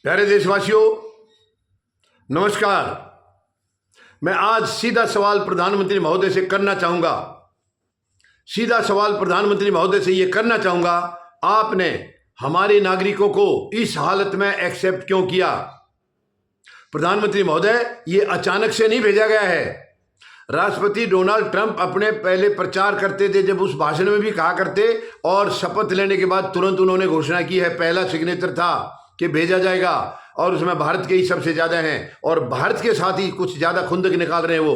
प्यारे देशवासियों, नमस्कार। मैं आज सीधा सवाल प्रधानमंत्री महोदय से करना चाहूंगा। सीधा सवाल प्रधानमंत्री महोदय से यह करना चाहूंगा, आपने हमारे नागरिकों को इस हालत में एक्सेप्ट क्यों किया? प्रधानमंत्री महोदय, ये अचानक से नहीं भेजा गया है। राष्ट्रपति डोनाल्ड ट्रंप अपने पहले प्रचार करते थे, जब उस भाषण में भी कहा करते, और शपथ लेने के बाद तुरंत उन्होंने घोषणा की है, पहला सिग्नेचर था कि भेजा जाएगा, और उसमें भारत के ही सबसे ज्यादा हैं, और भारत के साथ ही कुछ ज्यादा खुंदक निकाल रहे हैं वो।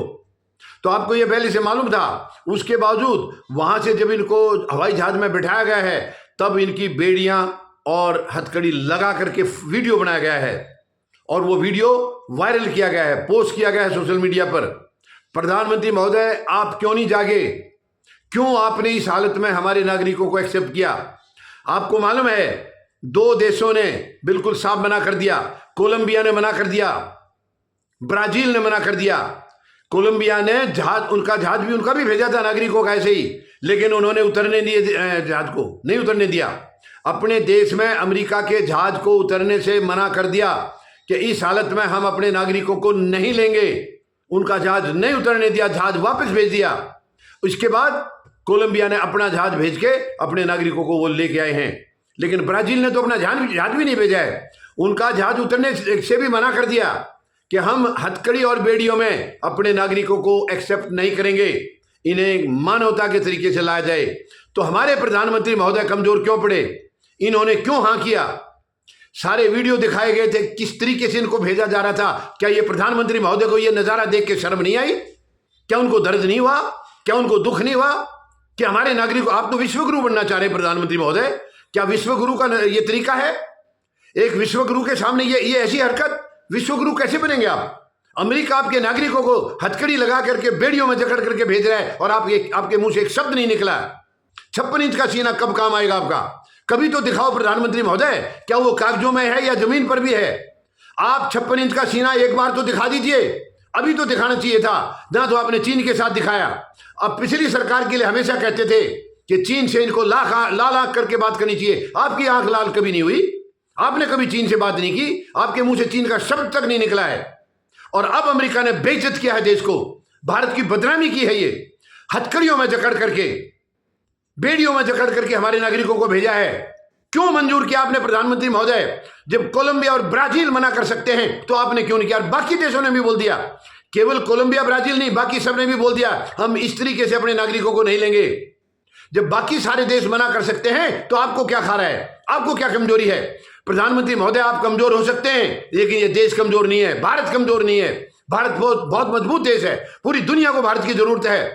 तो आपको ये पहले से मालूम था। उसके बावजूद वहां से जब इनको हवाई जहाज में बिठाया गया है, तब इनकी बेड़ियां और हथकड़ी लगा करके वीडियो बनाया गया है, और वो वीडियो वायरल किया गया है, पोस्ट किया गया है सोशल मीडिया पर। प्रधानमंत्री महोदय, आप क्यों नहीं जागे? क्यों आपने इस हालत में हमारे नागरिकों को एक्सेप्ट किया? आपको मालूम है, दो देशों ने बिल्कुल साफ मना कर दिया। कोलंबिया ने मना कर दिया, ब्राजील ने मना कर दिया। कोलंबिया ने जहाज भी भेजा था नागरिकों का ऐसे ही, लेकिन उन्होंने उतरने दिए, जहाज को नहीं उतरने दिया। अपने देश में अमेरिका के जहाज को उतरने से मना कर दिया कि इस हालत में हम अपने नागरिकों को नहीं लेंगे। उनका जहाज नहीं उतरने दिया, जहाज वापस भेज दिया। उसके बाद कोलंबिया ने अपना जहाज भेज के अपने नागरिकों को वो लेके आए हैं। लेकिन ब्राजील ने तो अपना जहाज भी नहीं भेजा है। उनका जहाज उतरने से भी मना कर दिया कि हम हथकड़ी और बेड़ियों में अपने नागरिकों को एक्सेप्ट नहीं करेंगे, इन्हें मानवता के तरीके से लाया जाए। तो हमारे प्रधानमंत्री महोदय कमजोर क्यों पड़े? इन्होंने क्यों हाँ किया? सारे वीडियो दिखाए गए थे, किस तरीके से इनको भेजा जा रहा था। क्या ये प्रधानमंत्री महोदय को ये नजारा देख के शर्म नहीं आई? क्या उनको दर्द नहीं हुआ? क्या उनको दुख नहीं हुआ कि हमारे नागरिक? आप तो विश्वगुरु बनना चाह रहे हैं प्रधानमंत्री महोदय। क्या विश्वगुरु का ये तरीका है? एक विश्वगुरु के सामने ये ऐसी हरकत, विश्वगुरु कैसे बनेंगे आप? अमेरिका आपके नागरिकों को हथकड़ी लगा करके बेड़ियों में जकड़ करके भेज रहा है, और आपके मुंह से एक शब्द नहीं निकला। 56 इंच का सीना कब काम आएगा आपका? कभी तो दिखाओ प्रधानमंत्री महोदय, क्या वो कागजों में है या जमीन पर भी है? आप 56 इंच का सीना एक बार तो दिखा दीजिए। अभी तो दिखाना चाहिए था, ना तो आपने चीन के साथ दिखाया। अब पिछली सरकार के लिए हमेशा कहते थे कि चीन से इनको लाख करके बात करनी चाहिए। आपकी आंख लाल कभी नहीं हुई, आपने कभी चीन से बात नहीं की, आपके मुंह से चीन का शब्द तक नहीं निकला है। और अब अमेरिका ने बेइज्जत किया है देश को, भारत की बदनामी की है। ये हथकड़ियों में जकड़ करके, बेड़ियों में जकड़ करके हमारे नागरिकों को भेजा है। क्यों मंजूर किया आपने प्रधानमंत्री महोदय? जब कोलंबिया और ब्राजील मना कर सकते हैं तो आपने क्यों नहीं किया? बाकी देशों ने भी बोल दिया, केवल कोलंबिया ब्राजील नहीं, बाकी सब ने भी बोल दिया हम इस तरीके से अपने नागरिकों को नहीं लेंगे। जब बाकी सारे देश मना कर सकते हैं तो आपको क्या खा रहा है? आपको क्या कमजोरी है? प्रधानमंत्री महोदय, आप कमजोर हो सकते हैं, लेकिन ये देश कमजोर नहीं है, भारत कमजोर नहीं है। भारत बहुत मजबूत देश है, पूरी दुनिया को भारत की जरूरत है।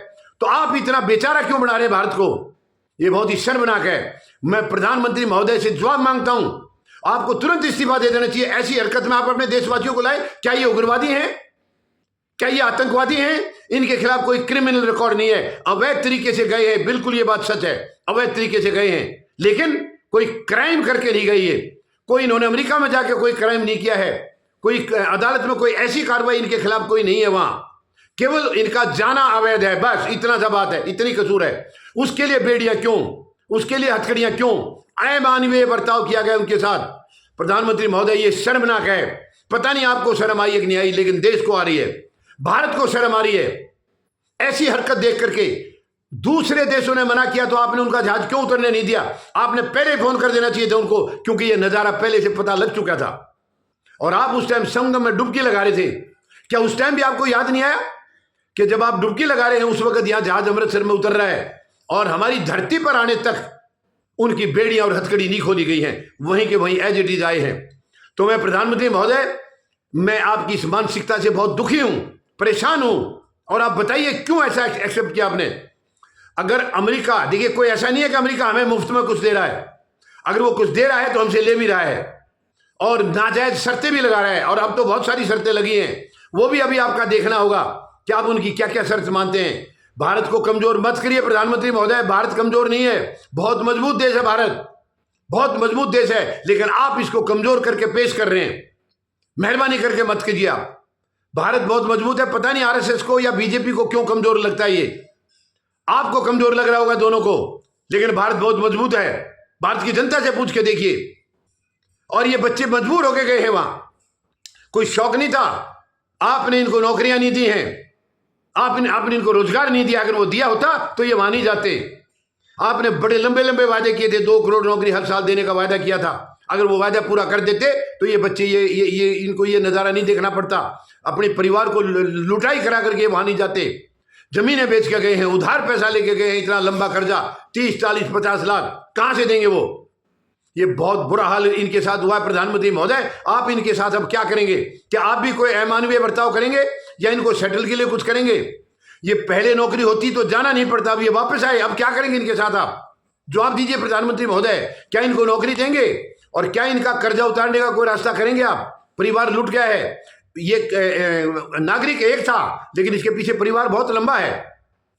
तो आप इतना बेचारा क्यों बना रहे हैं भारत को? ये बहुत ही शर्मनाक है। मैं प्रधानमंत्री महोदय से जवाब मांगता हूं, आपको तुरंत इस्तीफा दे देना चाहिए। ऐसी हरकत में आप अपने देशवासियों को लाए। क्या ये उग्रवादी हैं? क्या ये आतंकवादी हैं? इनके खिलाफ कोई क्रिमिनल रिकॉर्ड नहीं है, अवैध तरीके से गए हैं, बिल्कुल ये बात सच है, अवैध तरीके से गए हैं, लेकिन कोई क्राइम करके नहीं गई है। कोई इन्होंने अमेरिका में जाकर कोई क्राइम नहीं किया है, कोई अदालत में कोई ऐसी कार्रवाई इनके खिलाफ कोई नहीं है वहां, केवल इनका जाना अवैध है, बस इतना सा बात है, इतनी कसूर है। उसके लिए बेड़ियां क्यों? उसके लिए हथकड़ियां क्यों? अमानवीय बर्ताव किया गया उनके साथ। प्रधानमंत्री महोदय, ये शर्मनाक है। पता नहीं आपको शर्म आई है कि नहीं आई, लेकिन देश को आ रही है, भारत को शर्म आ रही है। ऐसी हरकत देख करके दूसरे देशों ने मना किया तो आपने उनका जहाज क्यों उतरने नहीं दिया? आपने पहले फोन कर देना चाहिए था उनको, क्योंकि यह नजारा पहले से पता लग चुका था। और आप उस टाइम संगम में डुबकी लगा रहे थे। क्या उस टाइम भी आपको याद नहीं आया कि जब आप डुबकी लगा रहे हैं उस वक्त यहां जहाज अमृतसर में उतर रहा है, और हमारी धरती पर आने तक उनकी बेड़ियां और हथकड़ी नहीं खोली गई हैं, वहीं के वहीं एज इट इज आए हैं। तो मैं प्रधानमंत्री महोदय, मैं आपकी इस मानसिकता से बहुत दुखी हूं, परेशान हूं। और आप बताइए क्यों ऐसा एक्सेप्ट किया आपने? अगर अमेरिका, देखिए कोई ऐसा नहीं है कि अमेरिका हमें मुफ्त में कुछ दे रहा है। अगर वो कुछ दे रहा है तो हमसे ले भी रहा है, और नाजायज शर्तें भी लगा रहा है। और अब तो बहुत सारी शर्तें लगी हैं, वो भी अभी आपका देखना होगा कि आप उनकी क्या क्या शर्त मानते हैं। भारत को कमजोर मत करिए प्रधानमंत्री महोदय, भारत कमजोर नहीं है, बहुत मजबूत देश है भारत, बहुत मजबूत देश है, लेकिन आप इसको कमजोर करके पेश कर रहे हैं। मेहरबानी करके मत कीजिए आप। भारत बहुत मजबूत है, पता नहीं आरएसएस को या बीजेपी को क्यों कमजोर लगता है। ये आपको कमजोर लग रहा होगा दोनों को, लेकिन भारत बहुत मजबूत है। भारत की जनता से पूछ के देखिए, और ये बच्चे मजबूर होके गए हैं वहां, कोई शौक नहीं था। आपने इनको नौकरियां नहीं दी हैं, आपने इनको रोजगार नहीं दिया। अगर वो दिया होता तो ये वहां नहीं जाते। आपने बड़े लंबे लंबे वादे किए थे, 2 करोड़ नौकरी हर साल देने का वादा किया था। अगर वो वादा पूरा कर देते तो ये बच्चे इनको ये नज़ारा नहीं देखना पड़ता। अपने परिवार को लुटाई करा करके वहां नहीं जाते। जमीनें बेच के गए हैं, उधार पैसा लेके गए हैं, इतना लंबा कर्जा 30, 40, 50 लाख कहां से देंगे वो। ये बहुत बुरा हाल इनके साथ हुआ है। प्रधानमंत्री महोदय, आप इनके साथ अब क्या करेंगे? क्या आप भी कोई अमानवीय बर्ताव करेंगे या इनको सेटल के लिए कुछ करेंगे? ये पहले नौकरी होती तो जाना नहीं पड़ता, अब ये वापस आए, अब क्या करेंगे इनके साथ? आप जवाब दीजिए प्रधानमंत्री महोदय। क्या इनको नौकरी देंगे और क्या इनका कर्जा उतारने का कोई रास्ता करेंगे आप? परिवार लूट गया है। ये नागरिक एक था, लेकिन इसके पीछे परिवार बहुत लंबा है,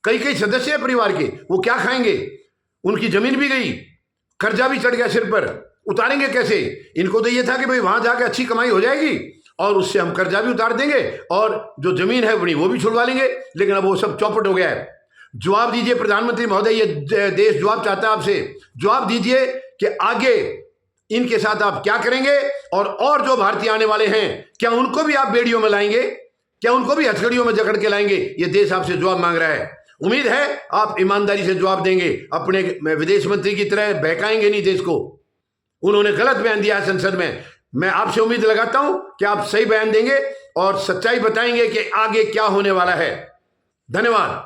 कई कई सदस्य है परिवार के। वो क्या खाएंगे? उनकी जमीन भी गई, कर्जा भी चढ़ गया सिर पर, उतारेंगे कैसे? इनको तो ये था कि भाई वहां जाके अच्छी कमाई हो जाएगी और उससे हम कर्जा भी उतार देंगे और जो जमीन है अपनी वो भी छुड़वा लेंगे। लेकिन अब वो सब चौपट हो गया है। जवाब दीजिए प्रधानमंत्री महोदय, ये देश जवाब चाहता है आपसे। जवाब दीजिए कि आगे इनके साथ आप क्या करेंगे और जो भारतीय आने वाले हैं, क्या उनको भी आप बेड़ियों में लाएंगे? क्या उनको भी हथकड़ियों में जकड़ के लाएंगे? ये देश आपसे जवाब मांग रहा है। उम्मीद है आप ईमानदारी से जवाब देंगे, अपने विदेश मंत्री की तरह बहकाएंगे नहीं देश को। उन्होंने गलत बयान दिया है संसद में। मैं आपसे उम्मीद लगाता हूं कि आप सही बयान देंगे और सच्चाई बताएंगे कि आगे क्या होने वाला है। धन्यवाद।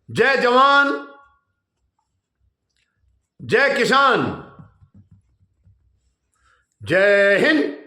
जय जवान, जय किसान, जय हिंद।